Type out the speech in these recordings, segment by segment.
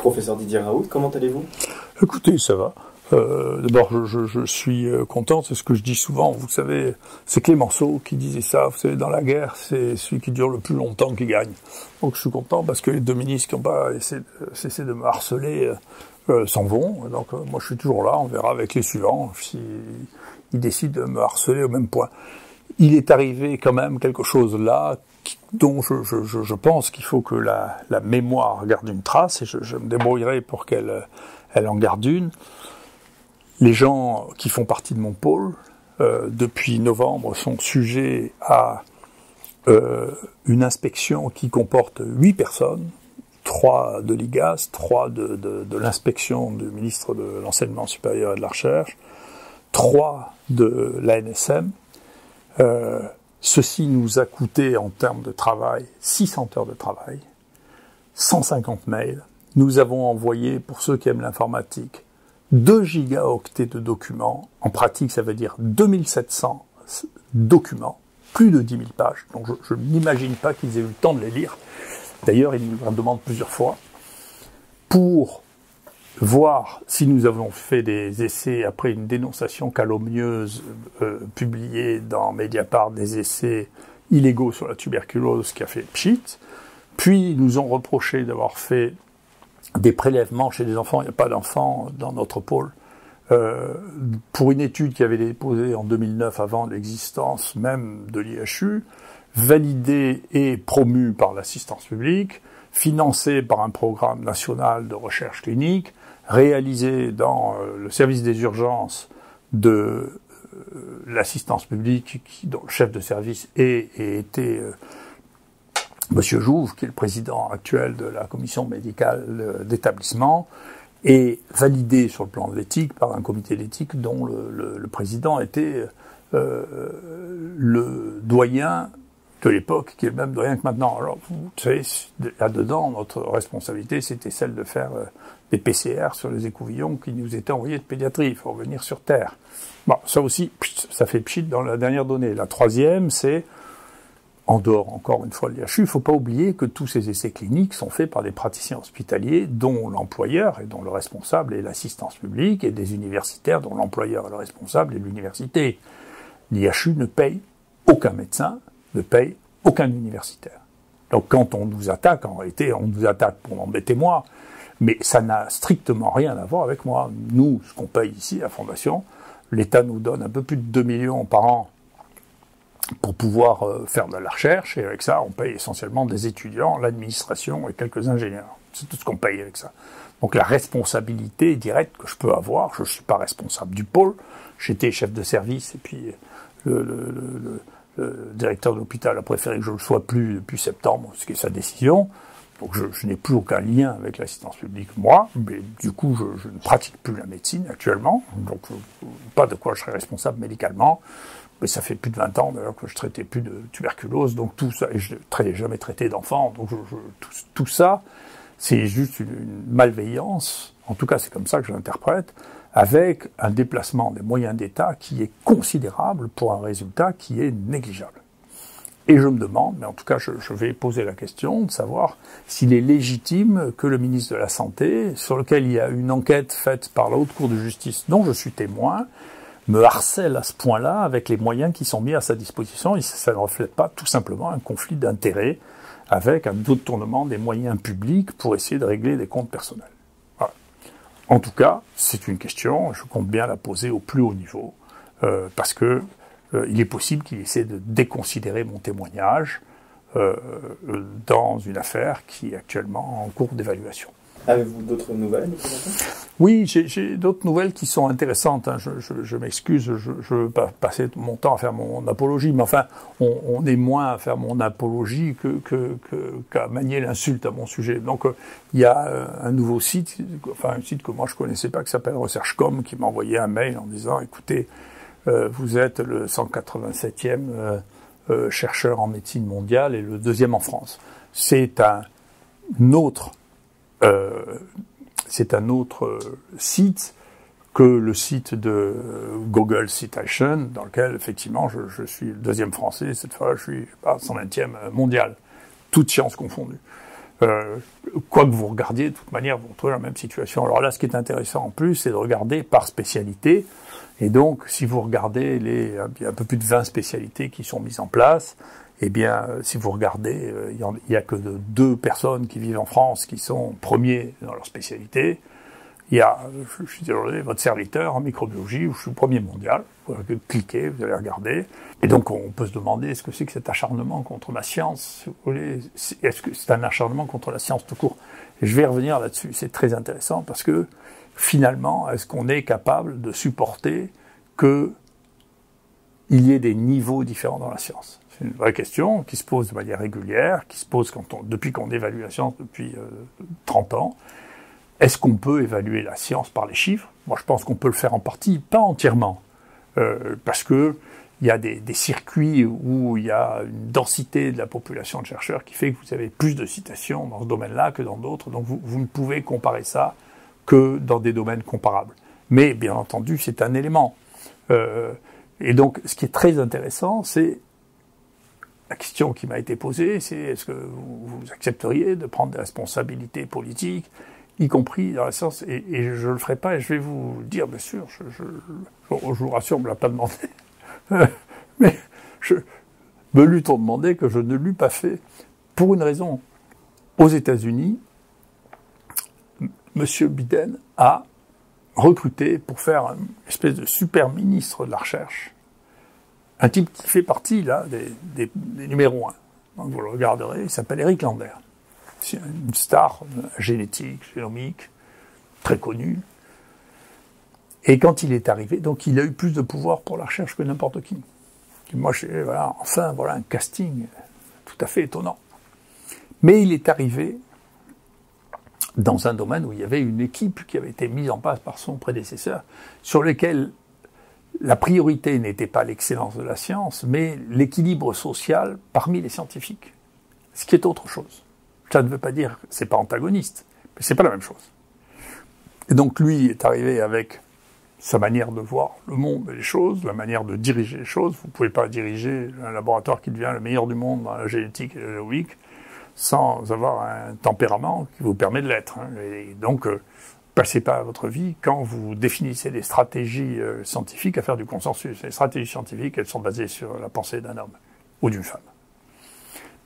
Professeur Didier Raoult, comment allez-vous? Écoutez, ça va. D'abord, je suis content, c'est ce que je dis souvent, vous savez, c'est Clémenceau qui disait ça, vous savez, dans la guerre, c'est celui qui dure le plus longtemps qui gagne. Donc je suis content parce que les deux ministres qui n'ont pas cessé de me harceler s'en vont, donc moi je suis toujours là, on verra avec les suivants s'ils décident de me harceler au même point. Il est arrivé quand même quelque chose là dont je pense qu'il faut que la mémoire garde une trace, et je me débrouillerai pour qu'elle en garde une. Les gens qui font partie de mon pôle, depuis novembre, sont sujets à une inspection qui comporte 8 personnes, 3 de l'IGAS, 3 de l'inspection du ministre de l'Enseignement supérieur et de la Recherche, 3 de l'ANSM. Ceci nous a coûté en termes de travail 600 heures de travail, 150 mails. Nous avons envoyé, pour ceux qui aiment l'informatique, 2 gigaoctets de documents. En pratique, ça veut dire 2700 documents, plus de 10 000 pages. Donc je n'imagine pas qu'ils aient eu le temps de les lire. D'ailleurs, ils nous en demandent plusieurs fois pour voir si nous avons fait des essais après une dénonciation calomnieuse publiée dans Mediapart, des essais illégaux sur la tuberculose qui a fait pchit. Puis ils nous ont reproché d'avoir fait des prélèvements chez des enfants, il n'y a pas d'enfants dans notre pôle, pour une étude qui avait été déposée en 2009 avant l'existence même de l'IHU, validée et promue par l'assistance publique, financée par un programme national de recherche clinique, réalisé dans le service des urgences de l'assistance publique, dont le chef de service était Monsieur Jouve, qui est le président actuel de la commission médicale d'établissement, et validé sur le plan de l'éthique par un comité d'éthique dont le président était le doyen de l'époque, qui est le même doyen que maintenant. Alors, vous savez, là-dedans, notre responsabilité, c'était celle de faire des PCR sur les écouvillons qui nous étaient envoyés de pédiatrie. Il faut revenir sur Terre. Bon, ça aussi, ça fait pchit dans la dernière donnée. La troisième, c'est, en dehors, encore une fois, de l'IHU, il ne faut pas oublier que tous ces essais cliniques sont faits par des praticiens hospitaliers dont l'employeur et dont le responsable est l'assistance publique, et des universitaires dont l'employeur et le responsable est l'université. L'IHU ne paye aucun médecin, ne paye aucun universitaire. Donc quand on nous attaque, en réalité, on nous attaque pour m'embêter moi, mais ça n'a strictement rien à voir avec moi. Nous, ce qu'on paye ici, la Fondation, l'État nous donne un peu plus de 2 millions par an pour pouvoir faire de la recherche, et avec ça, on paye essentiellement des étudiants, l'administration et quelques ingénieurs. C'est tout ce qu'on paye avec ça. Donc la responsabilité directe que je peux avoir, je ne suis pas responsable du pôle, j'étais chef de service, et puis le directeur de l'hôpital a préféré que je ne le sois plus depuis septembre, ce qui est sa décision. Donc je n'ai plus aucun lien avec l'assistance publique, moi, mais du coup je ne pratique plus la médecine actuellement, donc pas de quoi je serais responsable médicalement, mais ça fait plus de 20 ans d'ailleurs que je traitais plus de tuberculose, donc tout ça, et je n'ai jamais traité d'enfant, donc tout ça, c'est juste une malveillance, en tout cas c'est comme ça que je l'interprète, avec un déplacement des moyens d'État qui est considérable pour un résultat qui est négligeable. Et je me demande, mais en tout cas je vais poser la question de savoir s'il est légitime que le ministre de la Santé, sur lequel il y a une enquête faite par la Haute Cour de justice dont je suis témoin, me harcèle à ce point-là avec les moyens qui sont mis à sa disposition, et ça ne reflète pas tout simplement un conflit d'intérêts avec un détournement des moyens publics pour essayer de régler des comptes personnels. Voilà. En tout cas, c'est une question, je compte bien la poser au plus haut niveau, parce que il est possible qu'il essaie de déconsidérer mon témoignage dans une affaire qui est actuellement en cours d'évaluation. Avez-vous d'autres nouvelles? Oui, j'ai d'autres nouvelles qui sont intéressantes. Hein. Je m'excuse, je ne veux pas passer mon temps à faire mon apologie, mais enfin, on est moins à faire mon apologie qu'à manier l'insulte à mon sujet. Donc, il y a un nouveau site, enfin un site que moi je connaissais pas, qui s'appelle ResearchCom, qui m'a envoyé un mail en disant, écoutez, vous êtes le 187e chercheur en médecine mondiale et le 2e en France. C'est un autre site que le site de Google Citation, dans lequel, effectivement, je suis le 2e français, cette fois, je suis 120e mondial, toutes sciences confondues. Quoi que vous regardiez, de toute manière, vous retrouvez la même situation. Alors là, ce qui est intéressant en plus, c'est de regarder par spécialité. Et donc, si vous regardez il y a un peu plus de 20 spécialités qui sont mises en place, eh bien, si vous regardez, il y a que 2 personnes qui vivent en France qui sont premiers dans leur spécialité. Il y a, je suis désolé, votre serviteur en microbiologie, où je suis premier mondial. Vous cliquez, vous allez regarder. Et donc, on peut se demander, ce que c'est que cet acharnement contre la science, si vous voulez, est-ce que c'est un acharnement contre la science tout court? Et je vais revenir là-dessus. C'est très intéressant parce que, finalement, est-ce qu'on est capable de supporter qu'il y ait des niveaux différents dans la science? C'est une vraie question qui se pose de manière régulière, qui se pose depuis qu'on évalue la science depuis 30 ans. Est-ce qu'on peut évaluer la science par les chiffres? Moi, je pense qu'on peut le faire en partie, pas entièrement, parce que il y a des circuits où il y a une densité de la population de chercheurs qui fait que vous avez plus de citations dans ce domaine-là que dans d'autres. Donc, vous ne pouvez comparer ça que dans des domaines comparables. Mais, bien entendu, c'est un élément. Et donc, ce qui est très intéressant, c'est la question qui m'a été posée, c'est est-ce que vous accepteriez de prendre des responsabilités politiques, y compris dans la science, et je le ferai pas, et je vais vous dire, bien sûr, je vous rassure, on me l'a pas demandé, mais me l'eût-on demandé que je ne l'eût pas fait, pour une raison. Aux États-Unis, M. Biden a recruté pour faire une espèce de super ministre de la recherche, un type qui fait partie là des numéros 1. Donc vous le regarderez, il s'appelle Eric Lander. C'est une star génétique, génomique, très connue. Et quand il est arrivé, donc il a eu plus de pouvoir pour la recherche que n'importe qui. Et moi, voilà un casting tout à fait étonnant. Mais il est arrivé dans un domaine où il y avait une équipe qui avait été mise en place par son prédécesseur, sur lequel la priorité n'était pas l'excellence de la science, mais l'équilibre social parmi les scientifiques. Ce qui est autre chose. Ça ne veut pas dire que c'est pas antagoniste, mais c'est pas la même chose. Et donc lui est arrivé avec sa manière de voir le monde et les choses, la manière de diriger les choses. Vous ne pouvez pas diriger un laboratoire qui devient le meilleur du monde dans la génétique et la génomique sans avoir un tempérament qui vous permet de l'être. Et donc, passez pas votre vie quand vous définissez des stratégies scientifiques à faire du consensus. Les stratégies scientifiques, elles sont basées sur la pensée d'un homme ou d'une femme.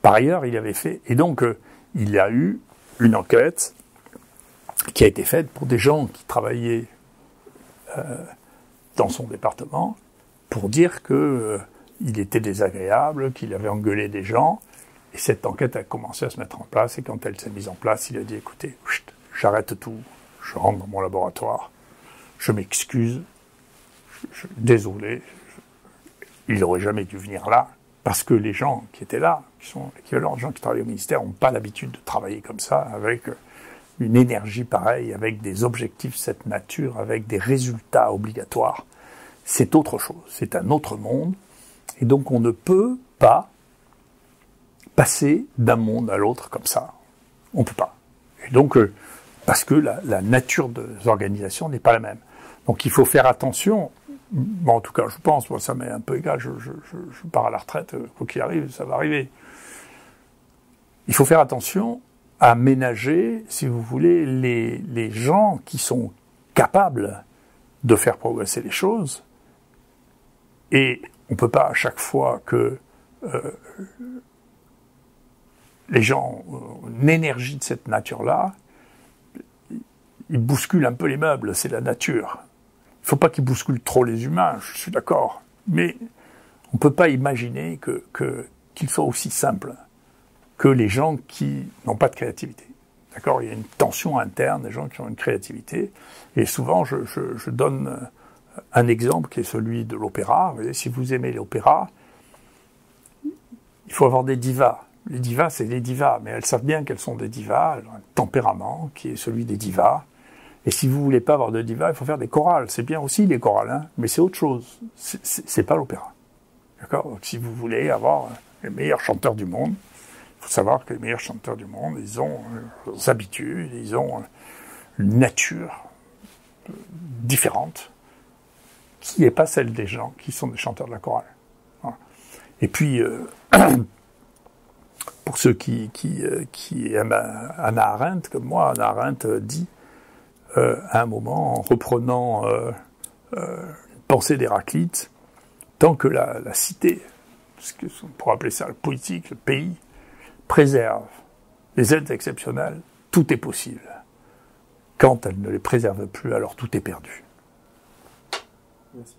Par ailleurs, il avait fait, et donc il y a eu une enquête qui a été faite pour des gens qui travaillaient dans son département pour dire qu'il était désagréable, qu'il avait engueulé des gens. Et cette enquête a commencé à se mettre en place, et quand elle s'est mise en place, il a dit, écoutez, j'arrête tout, je rentre dans mon laboratoire, je m'excuse, désolé, il n'aurait jamais dû venir là, parce que les gens qui étaient là, qui sont l'équivalent des gens qui travaillent au ministère, n'ont pas l'habitude de travailler comme ça, avec une énergie pareille, avec des objectifs de cette nature, avec des résultats obligatoires. C'est autre chose, c'est un autre monde, et donc on ne peut pas passer d'un monde à l'autre comme ça. On ne peut pas. Et donc, parce que la nature des organisations n'est pas la même. Donc il faut faire attention. Bon, en tout cas, je pense, moi ça m'est un peu égal, je pars à la retraite, quoi qu'il arrive, ça va arriver. Il faut faire attention à ménager, si vous voulez, les gens qui sont capables de faire progresser les choses. Et on ne peut pas à chaque fois que les gens ont une énergie de cette nature-là, ils bousculent un peu les meubles, c'est la nature. Il ne faut pas qu'ils bousculent trop les humains, je suis d'accord. Mais on ne peut pas imaginer qu'il soit aussi simple que les gens qui n'ont pas de créativité. D'accord ? Il y a une tension interne des gens qui ont une créativité. Et souvent, je donne un exemple qui est celui de l'opéra. Vous voyez, si vous aimez l'opéra, il faut avoir des divas. Les divas, c'est des divas, mais elles savent bien qu'elles sont des divas, elles ont un tempérament qui est celui des divas. Et si vous voulez pas avoir de divas, il faut faire des chorales. C'est bien aussi les chorales, hein, mais c'est autre chose. C'est pas l'opéra. D'accord ? Donc si vous voulez avoir les meilleurs chanteurs du monde, il faut savoir que les meilleurs chanteurs du monde, ils ont des habitudes, ils ont une nature différente, qui n'est pas celle des gens qui sont des chanteurs de la chorale. Voilà. Et puis, pour ceux qui aiment Hannah Arendt, comme moi, Hannah Arendt dit, à un moment, en reprenant une pensée d'Héraclite, tant que la cité, ce qu'on pourrait appeler ça le politique, le pays, préserve les aides exceptionnelles, tout est possible. Quand elle ne les préserve plus, alors tout est perdu. Merci.